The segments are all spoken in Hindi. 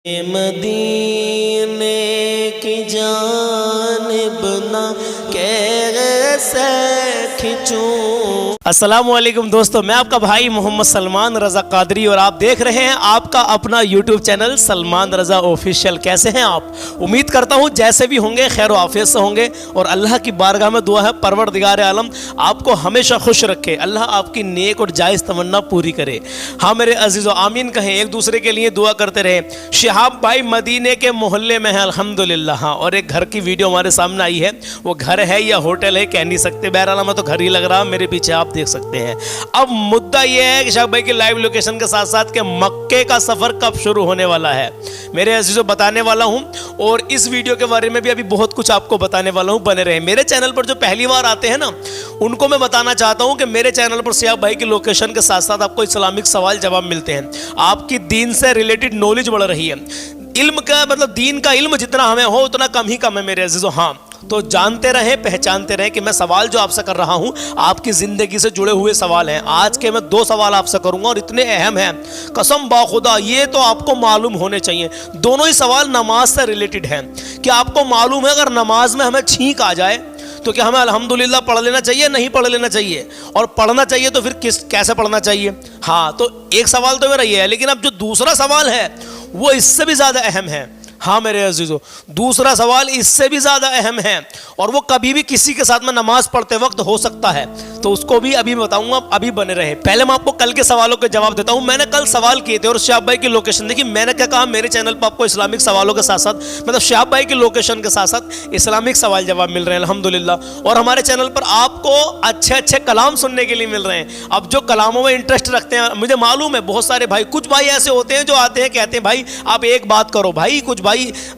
मदीने की जानिब ना कैसे खिंचूं। अस्सलामुअलैकुम दोस्तों, मैं आपका भाई मोहम्मद सलमान रज़ा कादरी और आप देख रहे हैं आपका अपना यूट्यूब चैनल सलमान रज़ा ऑफिशियल। कैसे हैं आप? उम्मीद करता हूं जैसे भी होंगे खैर व आफियत से होंगे और अल्लाह की बारगाह में दुआ है परवरदिगार आलम आपको हमेशा खुश रखे, अल्लाह आपकी नेक और जायज़ तमन्ना पूरी करे। हाँ मेरे अजीज़ो, आमीन कहें, एक दूसरे के लिए दुआ करते रहे। शिहाब भाई मदीने के मोहल्ले में है अल्हम्दुलिल्लाह। हाँ, और एक घर की वीडियो हमारे सामने आई है, वो घर है या होटल है कह नहीं सकते, बहरहाल मैं तो घर ही लग रहा, मेरे पीछे आप देख सकते हैं। अब मुद्दा यह है कि शाह भाई की लाइव लोकेशन के साथ साथ के मक्के का सफर कब शुरू होने वाला है मेरे अजीजों बताने वाला हूं, और इस वीडियो के बारे में भी अभी बहुत कुछ आपको बताने वाला हूं। बने रहे। मेरे चैनल पर जो पहली बार आते हैं ना, उनको मैं बताना चाहता हूं कि मेरे चैनल पर शाह भाई की लोकेशन के साथ साथ आपको इस्लामिक सवाल जवाब मिलते हैं, आपकी दीन से रिलेटेड नॉलेज बढ़ रही है। इल्म का मतलब दीन का इल्म जितना हमें हो उतना कम ही कम है मेरे अजीजों। हाँ, तो जानते रहें, पहचानते रहें कि मैं सवाल जो आपसे कर रहा हूं आपकी ज़िंदगी से जुड़े हुए सवाल हैं। आज के मैं 2 सवाल आपसे करूंगा और इतने अहम हैं, कसम बाखुदा ये तो आपको मालूम होने चाहिए। दोनों ही सवाल नमाज से रिलेटेड हैं। क्या आपको मालूम है अगर नमाज में हमें छींक आ जाए तो क्या हमें अल्हम्दुलिल्लाह पढ़ लेना चाहिए, नहीं पढ़ लेना चाहिए? और पढ़ना चाहिए तो फिर कैसे पढ़ना चाहिए? हाँ, तो एक सवाल तो मेरा ये है, लेकिन अब जो दूसरा सवाल है वो इससे भी ज़्यादा अहम है। हाँ मेरे अजीजों, दूसरा सवाल इससे भी ज़्यादा अहम है और वो कभी भी किसी के साथ में नमाज पढ़ते वक्त हो सकता है, तो उसको भी अभी बताऊंगा, अभी बने रहे। पहले मैं आपको कल के सवालों के जवाब देता हूं। मैंने कल सवाल किए थे और शाहब भाई की लोकेशन देखी। मैंने क्या कहा, मेरे चैनल पर आपको इस्लामिक सवालों के साथ साथ मतलब शाहब भाई की लोकेशन के साथ साथ इस्लामिक सवाल जवाब मिल रहे हैं अल्हम्दुलिल्लाह। और हमारे चैनल पर आपको अच्छे अच्छे कलाम सुनने के लिए मिल रहे हैं। अब जो कलामों में इंटरेस्ट रखते हैं, मुझे मालूम है बहुत सारे भाई, कुछ भाई ऐसे होते हैं जो आते हैं कहते हैं भाई आप एक बात करो, भाई कुछ भाई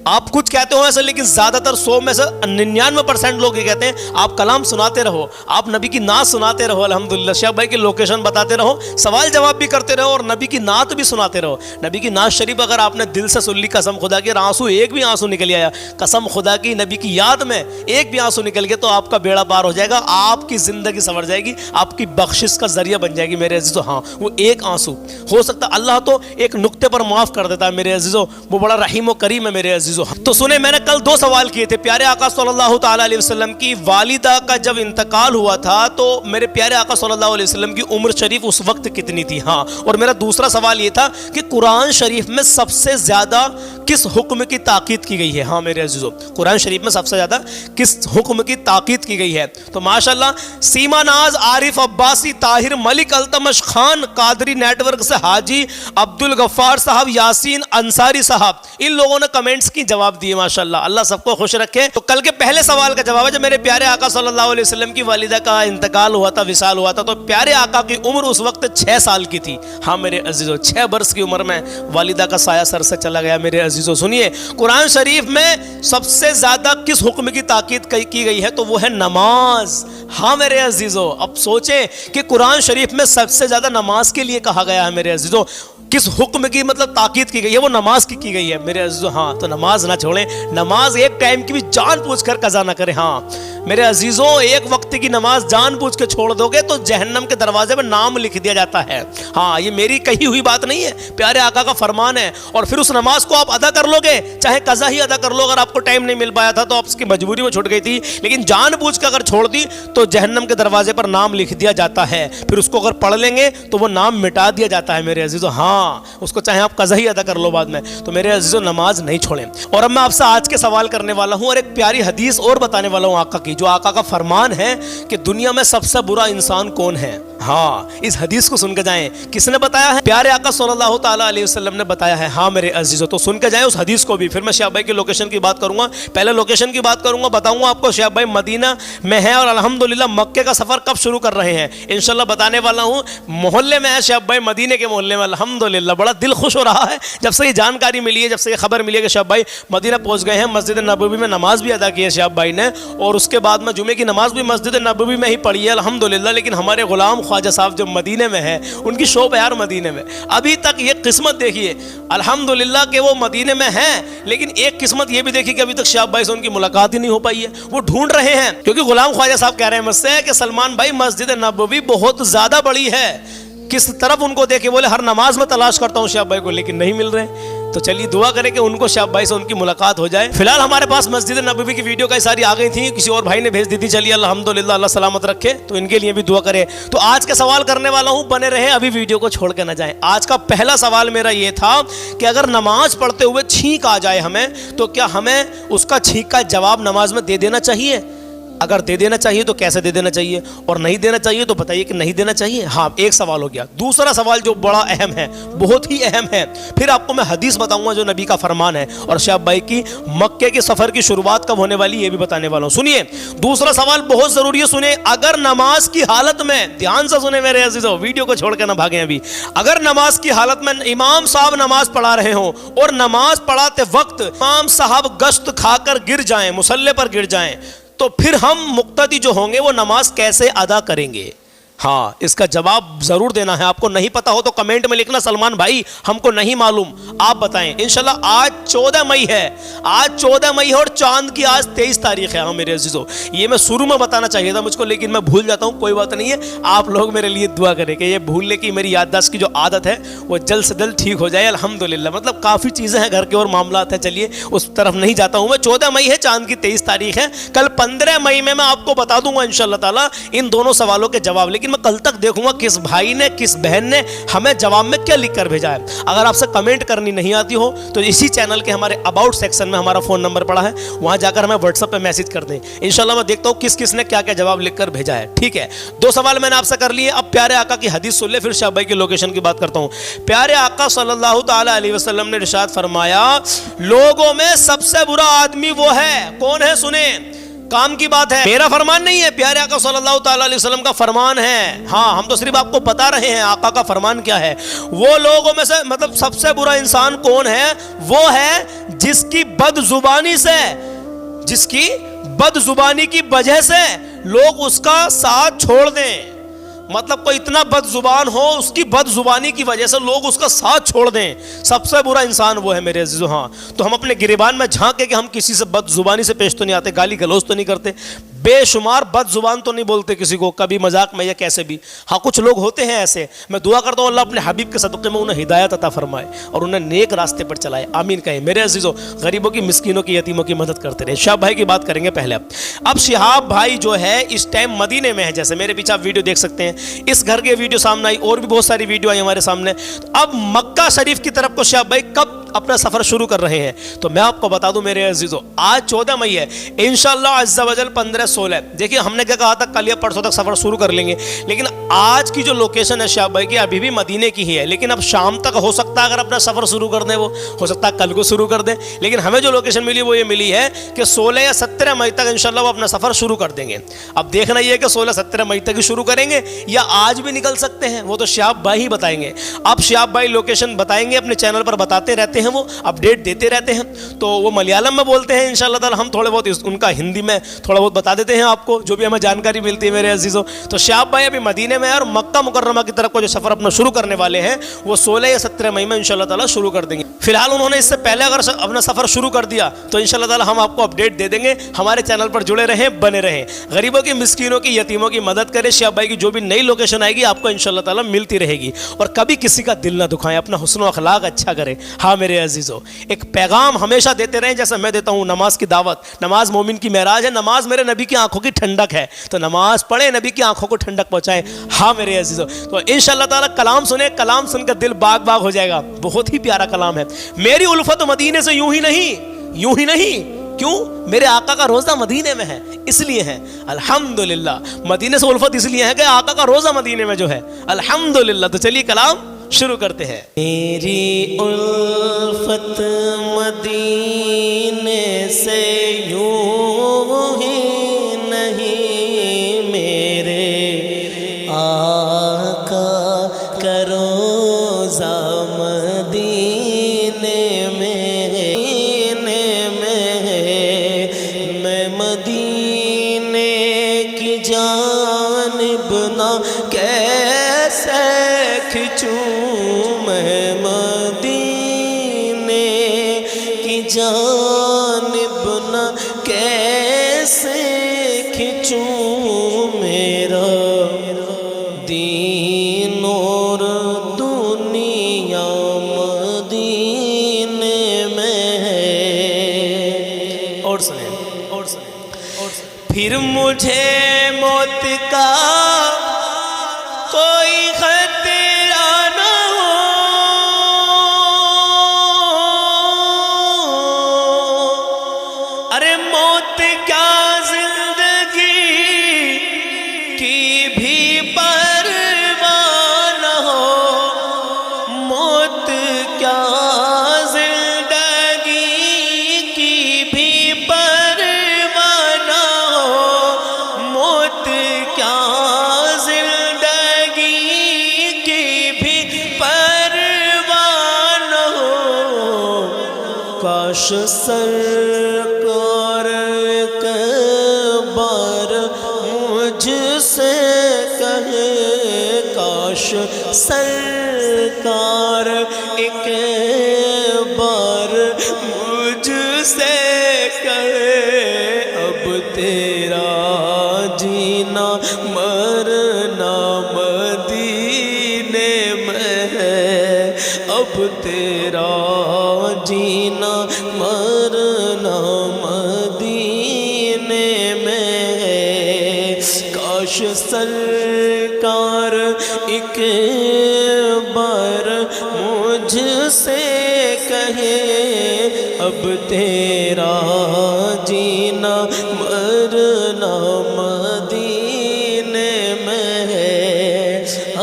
आप कुछ कहते हो ऐसे, लेकिन ज्यादातर 100 में से 99% लोग ये कहते हैं आप कलाम सुनाते रहो, आप नबी की नात सुनाते रहो। अल्हम्दुलिल्लाह, शाह भाई की लोकेशन बताते रहो, सवाल जवाब भी करते रहो और नबी की नात भी सुनाते रहो। नबी की नात शरीफ अगर आपने दिल से सुन ली, कसम खुदा की, आंसू एक भी आंसू निकल आया, कसम खुदा की, नबी की याद में एक भी आंसू निकल गया तो आपका बेड़ा पार हो जाएगा, आपकी जिंदगी संवर जाएगी, आपकी बख्शिश का जरिया बन जाएगी मेरे अजीजों। हाँ, वो एक आंसू हो सकता, अल्लाह तो एक नुक्ते पर माफ कर देता है मेरे अजीजों, वो बड़ा रहीम और करीम है मेरे अजीजों। तो सुने, मैंने कल 2 सवाल किए थे। प्यारे आका सल्लल्लाहु ताला अलैहि वसल्लम की वालिदा का जब इंतकाल हुआ था तो मेरे प्यारे आका सल्लल्लाहु अलैहि वसल्लम की उम्र शरीफ उस वक्त कितनी थी? हाँ, और मेरा दूसरा सवाल ये था कि कुरान शरीफ में सबसे ज्यादा किस हुक्म की ताकीद की गई है? हाँ मेरे अजीजों, कुरान शरीफ में सबसे ज्यादा किस हुक्म की ताकीद की गई है? तो माशाल्लाह, सीमा नाज, आरिफ अब्बासी, ताहिर मलिक, अल्तमश खान, कादरी नेटवर्क से हाजी अब्दुल गफ्फार साहब, यासीन अंसारी साहब, इन लोगों ने कमेंट्स की जवाब दिए माशाल्लाह, अल्लाह सबको खुश रखे। तो कल के पहले सवाल का जवाब है, जब मेरे प्यारे आका सल्लल्लाहु अलैहि वसल्लम की वालिदा का इंतकाल हुआ था, विसाल हुआ था, तो प्यारे आका की उम्र उस वक्त 6 साल की थी। हाँ मेरे अजीजों, 6 बरस की उम्र में वालिदा का साया सर से चला गया मेरे अजीजों। सुनिए, कुरान शरीफ में सबसे ज्यादा किस हुक्म की ताकीद की गई है? तो वो है नमाज। हाँ मेरे अजीजों, अब सोचें कि कुरान शरीफ में सबसे ज्यादा नमाज के लिए कहा गया है मेरे अजीजों, किस हुक्म की मतलब ताकीद की गई है? वो नमाज की गई है मेरे अजीजों। हाँ, तो नमाज ना छोड़ें, नमाज एक टाइम की भी जानबूझकर कज़ा ना करें। हाँ मेरे अजीजों, एक वक्त की नमाज जानबूझ के छोड़ दोगे तो जहन्नम के दरवाजे में नाम लिख दिया जाता है। हाँ, ये मेरी कही हुई बात नहीं है, प्यारे आका का फरमान है। और फिर उस नमाज को आप अदा कर लोगे, चाहे कज़ा ही अदा कर लो, अगर आपको टाइम नहीं मिल पाया था तो आपकी मजबूरी में छूट गई थी, लेकिन जानबूझ कर अगर छोड़ दी तो जहन्नम के दरवाजे पर नाम लिख दिया जाता है। फिर उसको अगर पढ़ लेंगे तो वो नाम मिटा दिया जाता है मेरे अजीजों। हाँ, उसको चाहे आप कज़ा ही अदा कर लो बाद में। तो मेरे अजीजों, नमाज नहीं छोड़ें। और अब मैं आपसे आज के सवाल करने वाला हूं और एक प्यारी हदीस और बताने वाला हूं आका की, जो आका का फरमान है कि दुनिया में सबसे बुरा इंसान कौन है। हाँ, इस हदीस को सुन के जाएं। किसने बताया है? प्यारे आका सल्लल्लाहु ताला अलैहि वसल्लम ने बताया है। हाँ मेरे अजीजों, तो सुन के जाएं उस हदीस को भी। फिर मैं शाह भाई की लोकेशन की बात करूंगा, पहले लोकेशन की बात करूंगा, बताऊंगा आपको शाह भाई मदीना में है और अल्हम्दुलिल्लाह मक्के का सफर कब शुरू कर रहे हैं इंशाल्लाह बताने वाला हूं। मोहल्ले में है शाह भाई, मदीने के मोहल्ले में, अल्हम्दुलिल्लाह बड़ा दिल खुश हो रहा है जब से ये जानकारी मिली है, जब से ये खबर मिली है कि शाह भाई मदीना पहुंच गए हैं। मस्जिद नबवी में नमाज भी अदा की है शाह भाई ने, और उसके बाद में जुमे की नमाज भी मस्जिद नबवी में ही पढ़ी है अल्हम्दुलिल्लाह। लेकिन हमारे गुलाम ख्वाजा साहब जो मदीने में है, उनकी शोप है यार मदीने में। अभी तक ये किस्मत देखिए अल्हम्दुलिल्लाह कि वो मदीने में हैं, लेकिन एक किस्मत ये भी देखी कि अभी तक शाह भाई से उनकी मुलाकात ही नहीं हो पाई है। वो ढूंढ रहे हैं, क्योंकि गुलाम ख्वाजा साहब कह रहे हैं मुझसे कि सलमान भाई मस्जिद नबवी बहुत ज्यादा बड़ी है, किस तरफ उनको देखे, बोले हर नमाज में तलाश करता हूँ शाह भाई को लेकिन नहीं मिल रहे। तो चलिए दुआ करें कि उनको शाह भाई से उनकी मुलाकात हो जाए। फिलहाल हमारे पास मस्जिद नबवी की वीडियो कई सारी आ गई थी, किसी और भाई ने भेज दी थी। चलिए अल्हम्दुलिल्लाह, अल्लाह सलामत रखे, तो इनके लिए भी दुआ करें। तो आज का सवाल करने वाला हूं, बने रहे, अभी वीडियो को छोड़ के ना जाएं। आज का पहला सवाल मेरा ये था कि अगर नमाज पढ़ते हुए छींक आ जाए हमें, तो क्या हमें उसका छींक का जवाब नमाज में दे देना चाहिए? अगर दे देना चाहिए तो कैसे दे देना चाहिए, और नहीं देना चाहिए तो बताइए कि नहीं देना चाहिए। हाँ, एक सवाल हो गया। दूसरा सवाल जो बड़ा अहम है, बहुत ही अहम है, फिर आपको मैं हदीस बताऊंगा जो नबी का फरमान है, और शाह भाई की मक्के के सफर की शुरुआत कब होने वाली ये भी बताने वाला हूं। सुनिए, दूसरा सवाल बहुत जरूरी है, सुनिए। अगर नमाज की हालत में, ध्यान से सुने मेरे अजीजों, वीडियो को छोड़ के ना भागे अभी। अगर नमाज की हालत में इमाम साहब नमाज पढ़ा रहे हो और नमाज पढ़ाते वक्त इमाम साहब गश्त खाकर गिर जाएं, मुसल्ले पर गिर जाएं, तो फिर हम मुक्तदी जो होंगे वो नमाज कैसे अदा करेंगे? हाँ, इसका जवाब जरूर देना है। आपको नहीं पता हो तो कमेंट में लिखना, सलमान भाई हमको नहीं मालूम, आप बताएं। इंशाल्लाह आज 14 मई है, आज 14 मई है और चांद की आज 23 तारीख है। हाँ मेरे अजीजों, ये मैं शुरू में बताना चाहिए था मुझको, लेकिन मैं भूल जाता हूँ। कोई बात नहीं है, आप लोग मेरे लिए दुआ करें कि ये भूलने की मेरी याददाश्त की जो आदत है वो जल्द से जल्द ठीक हो जाए अल्हम्दुलिल्लाह। मतलब काफ़ी चीज़ें हैं घर के और मामलात हैं, चलिए उस तरफ नहीं जाता हूँ मैं। 14 मई है, चांद की 23 तारीख है। कल 15 मई में मैं आपको बता दूंगा इंशाल्लाह ताला इन दोनों सवालों के जवाब, लेकिन मैं कल तक देखूंगा किस भाई ने, किस बहन ने हमें जवाब में क्या लिख कर भेजा है। अगर आपसे कमेंट करनी नहीं आती हो तो इसी चैनल के हमारे अबाउट सेक्शन में हमारा फोन नंबर पड़ा है, वहां जाकर हमें व्हाट्सएप पे मैसेज कर दें। इंशाल्लाह मैं देखता हूं किस किस ने क्या क्या जवाब लिखकर भेजा है। ठीक है, 2 सवाल मैंने आपसे कर लिए। अब प्यारे आका की हदीस सुन ले, फिर शाह भाई की लोकेशन की बात करता हूं। प्यारे आका सल्लल्लाहु ताला अलैहि वसल्लम ने इरशाद फरमाया, लोगों में सबसे बुरा आदमी वो है, कौन है? सुने, काम की बात है, मेरा फरमान नहीं है, प्यारे आका सल्लल्लाहु ताला अलैहि वसल्लम का फरमान है। हाँ, हम तो सिर्फ आपको बता रहे हैं आका का फरमान क्या है। वो लोगों में से, मतलब सबसे बुरा इंसान कौन है? वो है जिसकी बदजुबानी से, जिसकी बदजुबानी की वजह से लोग उसका साथ छोड़ दें। मतलब कोई इतना बदजुबान हो, उसकी बदजुबानी की वजह से लोग उसका साथ छोड़ दें, सबसे बुरा इंसान वो है मेरे अजीजों। हाँ, तो हम अपने गिरेबान में झांके कि हम किसी से बदजुबानी से पेश तो नहीं आते, गाली गलौज तो नहीं करते, बेशुमार बदजुबान तो नहीं बोलते किसी को, कभी मजाक में या कैसे भी। हाँ, कुछ लोग होते हैं ऐसे, मैं दुआ करता हूँ अल्लाह अपने हबीब के सदक़े में उन्हें हिदायत अता फरमाए और उन्हें नेक रास्ते पर चलाए, आमीन कहें। मेरे अजीजों, गरीबों की, मिस्कीनों की, यतीमों की मदद करते रहे। शहाब भाई की बात करेंगे पहले। अब शहाब भाई जो है इस टाइम मदीने में है, जैसे मेरे पीछे आप वीडियो देख सकते हैं, इस घर की वीडियो सामने आई, और भी बहुत सारी वीडियो आई हमारे सामने। अब मक्का शरीफ की तरफ को शहाब भाई कब अपना सफर शुरू कर रहे हैं, तो मैं आपको बता दूं मेरे अजीजों, आज 14 मई है, इंशाअल्लाह अज़्ज़ा वजल 15-16। देखिए हमने क्या कहा था, कल या परसों तक सफर शुरू कर लेंगे, लेकिन आज की जो लोकेशन है शहाब भाई की अभी भी मदीने की ही है, लेकिन अब शाम तक हो सकता है अगर अपना सफर शुरू कर दें, वो हो सकता है कल को शुरू कर दें, लेकिन हमें जो लोकेशन मिली वो ये मिली है कि 16 या 17 मई तक इंशाअल्लाह वो अपना सफर शुरू कर देंगे। अब देखना ये है कि 16-17 मई तक ही शुरू करेंगे या आज भी निकल सकते हैं, वो तो शहाब भाई ही बताएंगे। अब शहाब भाई लोकेशन बताएंगे, अपने चैनल पर बताते रहते हैं, वो अपडेट देते रहते हैं। तो वो मलयालम में बोलते हैं इंशाअल्लाह ताला, हम थोड़े बहुत उनका हिंदी में थोड़ा बहुत बता देते हैं आपको, जो भी हमें जानकारी मिलती है मेरे अजीजों। तो शहाब भाई अभी मदीने में है और मक्का मुकर्रमा की तरफ को जो सफर अपना शुरू करने वाले हैं वो 16 या 17 मई में इंशाअल्लाह ताला शुरू कर देंगे। फिलहाल उन्होंने इससे पहले अगर अपना सफर शुरू कर दिया तो इंशाअल्लाह ताला हम आपको अपडेट दे देंगे। हमारे चैनल पर जुड़े रहें, बने रहें, गरीबों की, मिस्कीनों की, यतीमों की मदद करें। शहाब भाई की जो भी नई लोकेशन आएगी आपको इंशाअल्लाह ताला मिलती रहेगी, और कभी किसी का दिल ना दुखाएं, अपना हुस्न व अखलाक अच्छा करें। हाँ मेरे अजीजों, एक पैगाम हमेशा देते रहें, जैसे मैं देता हूं नमाज की दावत। नमाज मोमिन की मेराज है, नमाज मेरे नबी की आंखों की ठंडक है, तो नमाज पढ़े, नबी की आंखों को ठंडक पहुंचाएं। हाँ मेरे अजीजों, तो इंशाअल्लाह ताला कलाम सुने, कलाम सुनकर दिल बाग बाग हो जाएगा। बहुत ही प्यारा कलाम है। मेरी उल्फत मदीने से यूं ही नहीं, क्यों? मेरे आका का रोजा मदीने में है, इसलिए है। अल्हम्दुलिल्लाह, मदीने से उल्फत इसलिए है कि आका का रोजा मदीने में जो है। अल्हम्दुलिल्लाह। तो चलिए कलाम शुरू करते हैं। मेरी उल्फत मदीने से यूं ही नहीं, मेरे आका का रोज़ा मदीने में, मैं मदीने की जानिब ना कैसे खिंचूं, मैं मदीने की जानिब ना कैसे खिंचूं, मेरा दीन और दुनिया मदीने और सुने, और सुने, और सुने। फिर मुझे मौत का कोई खतरा न हो, अरे मौत क्या जिंदगी की भी परवाह न हो, मौत क्या जिंदगी की भी परवाह न हो, मौत क्या जिंदगी की भी परवाह न हो। काश सरकार एक बार मुझसे कहे, काश सरकार एक बार मुझसे कहे, अब तेरा जीना मरना मदीने में है, अब तेरा जीना मरना मदीने में है। काश सरकार एक बार मुझसे कहे, अब तेरा जीना मरना मदीने में है,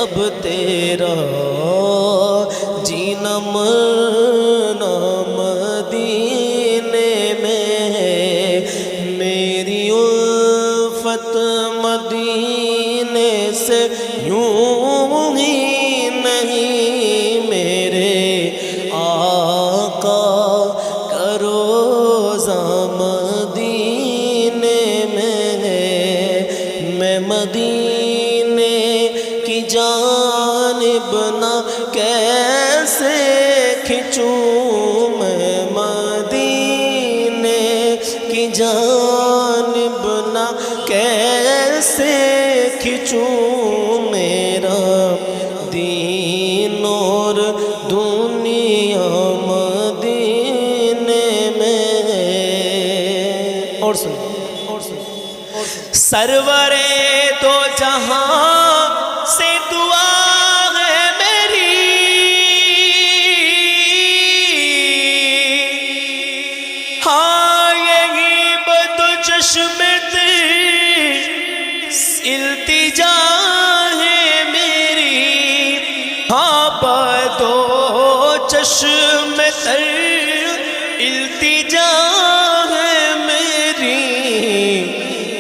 अब तेरा जीना मरना मदीने में है। मेरी उल्फत मदीने से यूं ही नहीं, मेरे आका का रोज़ा मदीने में है। मैं मदीने की जानिब ना कैसे खिंचूं, मैं मदीने की जानिब ना कैसे खिंचूं, मेरा दीन और दुनिया मदीने में है। और सुन, और सुन, और सुन। सरवरे दो जहां से दुआ है मेरी, हाँ यही बदो चश्मे इल्तिजा है मेरी, हाँ बदो चश्मे इल्तिजा है मेरी।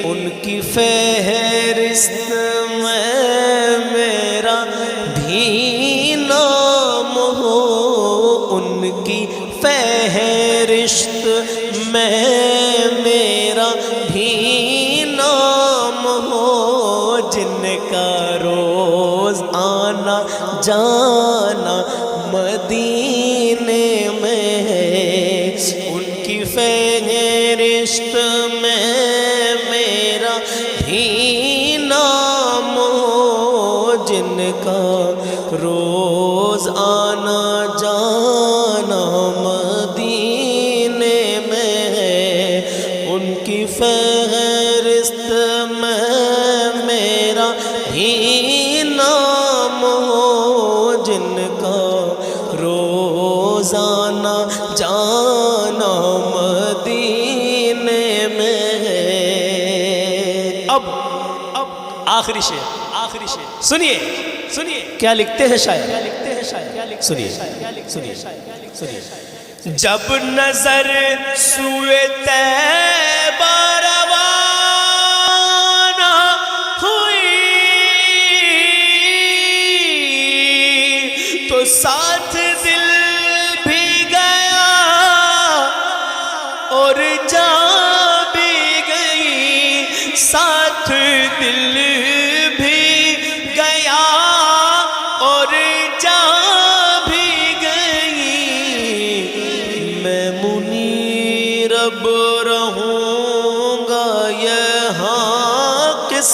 उनकी फहरिस्त में मेरा भी नाम हो, उनकी फहरिस्त में मेरा भी नाम हो, जिनका रोज आना जाना मदीने में है। उनकी फहरिस्त में मेरा भी नाम हो, जिनका रोज आना जाना मदीने में है। उनकी फहरिस्त में मेरा भी नाम हो, जिनका रोजाना जाना मदीने में है। अब आखिरी शेर, आखिरी शेर सुनिए, सुनिए क्या लिखते हैं शायर, क्या लिखते हैं शायर, क्या लिखते हैं, सुनिए, सुनिए, सुनिए। जब नजर सुए तैबा रवाना हुई, तो साथ दिल भी गया और जा भी गई, साथ दिल भी गया और जा भी गई। मैं मुनीर अब रहूँगा यहाँ किस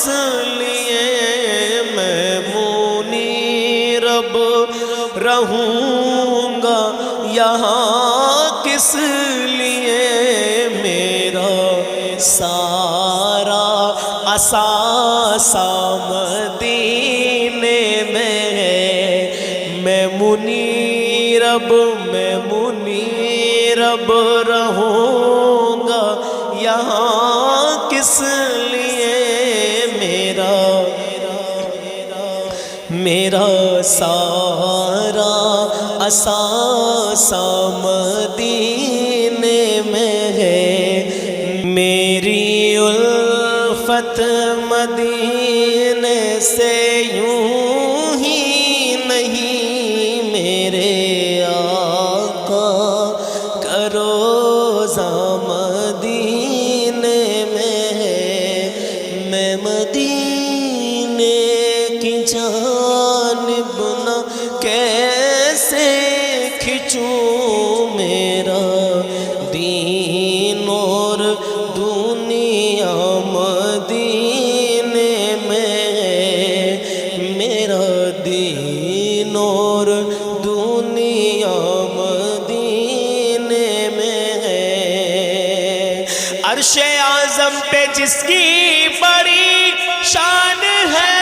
लिए, मैं मुनीर अब रहूँगा यहाँ किस लिए, मेरा सारा असासा मदीने में है। मैं मुनीरब रहूँगा यहाँ किस लिए, मेरा सारा असासा मदीने में है। मेरी उल्फत मदीने से यूं ही नहीं, मेरे आका का रोज़ा मदीने में है। मैं मदीने की जानिब न कैसे खिंचूं, मेरा दीन और दुनिया मदीने में है। मेरा दीन और दुनिया मदीने में है। अर्शे आज़म पे जिसकी बड़ी शान है,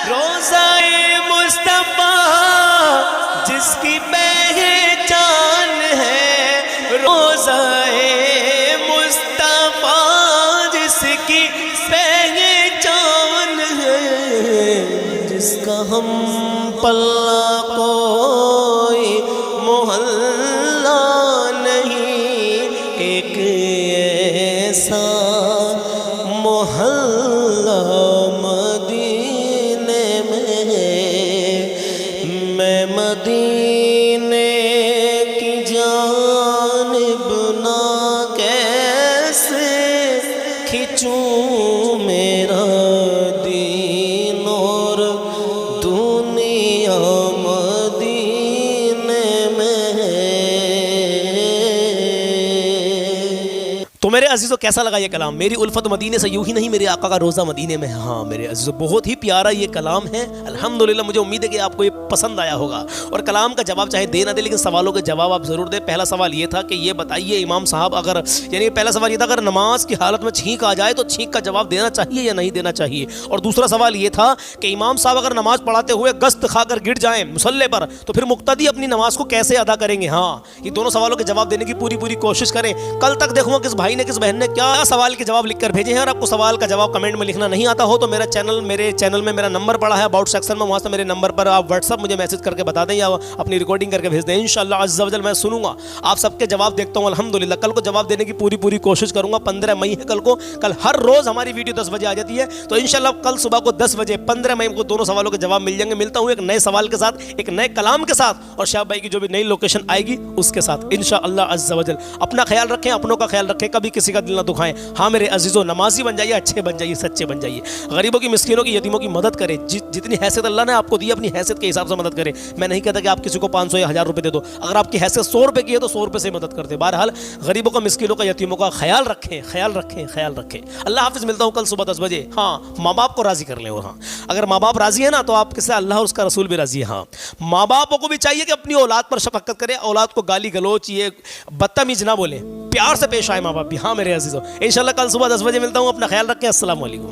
रोज़ाए मुस्तफ़ा जिसकी पहचान है, रोज़ाए मुस्तफ़ा जिसकी पहचान है। जिसका हम पल्ला कोई मोहल्ला नहीं, एक ऐसा मोहल्ला मदीने में है। मैं मदीने की जानिब ना कैसे खिंचूं, मेरा दीन और दुनिया मदीने में है। तो मेरे अजीज़ों कैसा लगा ये कलाम? मेरी उल्फत मदीने से यूं ही नहीं, मेरे आका का रोज़ा मदीने में है। हाँ मेरे अजीज़ों, बहुत ही प्यारा ये कलाम है। अल्हम्दुलिल्लाह, मुझे उम्मीद है कि आपको ये पसंद आया होगा। और कलाम का जवाब चाहे दे ना दे, लेकिन सवालों के जवाब आप ज़रूर दें। पहला सवाल ये था कि ये बताइए इमाम साहब, अगर यानी पहला सवाल ये था अगर नमाज की हालत में छींक आ जाए तो छींक का जवाब देना चाहिए या नहीं देना चाहिए। और दूसरा सवाल ये था कि इमाम साहब अगर नमाज पढ़ाते हुए गस्त खाकर गिर जाएं मुसल्ले पर, तो फिर मुक्तदी अपनी नमाज को कैसे अदा करेंगे। हाँ, ये दोनों सवालों के जवाब देने की पूरी कोशिश करें। कल तक देखूंगा किस भाई ने किस बहन ने क्या सवाल के जवाब लिखकर भेजे हैं। और आपको सवाल का जवाब कमेंट में लिखना नहीं आता हो तो मेरे चैनल में मेरा नंबर पड़ा है अबाउट सेक्शन में, वहाँ से मेरे नंबर पर आप व्हाट्सअप मुझे मैसेज करके बता दें या अपनी रिकॉर्डिंग करके भेज दें। इंशाअल्लाह अज़्ज़ा वजल मैं सुनूंगा, आप सबके जवाब देखता हूँ। अल्हम्दुलिल्लाह कल को जवाब देने की पूरी कोशिश करूंगा। 15 मई है कल को। कल हर रोज़ हमारी वीडियो 10 बजे आ जाती है, तो इंशाअल्लाह कल सुबह को 10 बजे 15 मई को दोनों सवालों के जवाब मिल जाएंगे। मिलता हूँ एक नए सवाल के साथ, एक नए कलाम के साथ, और शाह भाई की जो भी नई लोकेशन आएगी उसके साथ इंशाअल्लाह अज़्ज़ा वजल। अपना ख्याल रखें, अपनों का ख्याल रखें, कभी किसी का दिल ना दुखाएं। हाँ मेरे अजीज़ों, नमाजी बन जाइए, अच्छे बन जाइए, सच्चे बन जाइए। गरीबों की, मिस्किनों की, यतीमों की मदद करें। जितनी हैसियत अल्लाह ने आपको दी अपनी हैसियत के हिसाब से मदद करें। मैं नहीं कहता कि आप किसी को 500 या 1000 रुपये दे दो। अगर आपकी हैसियत 100 रुपये की है तो 100 रुपये से मदद करते। बहरहाल गरीबों का, मिस्किनों का, यतीमों का ख्याल रखें, ख्याल रखें, ख्याल रखें। अल्लाह हाफिज़, मिलता हूँ कल सुबह 10 बजे। हाँ, माँ बाप को राज़ी कर लें। और हाँ, अगर माँ बाप राज़ी है ना तो आपके से अल्लाह और उसका रसूल भी राज़ी है। हाँ, माँ बापों को भी चाहिए कि अपनी औलाद पर शफ़क़त करें, औलाद को गाली गलोच ये बदतमीज़ ना बोलें, प्यार से पेश आए माँ बाप भी। हाँ मेरे अजीज़ों, इंशाअल्लाह कल सुबह 10 बजे मिलता हूँ। अपना ख्याल रखें। अस्सलाम वालेकुम।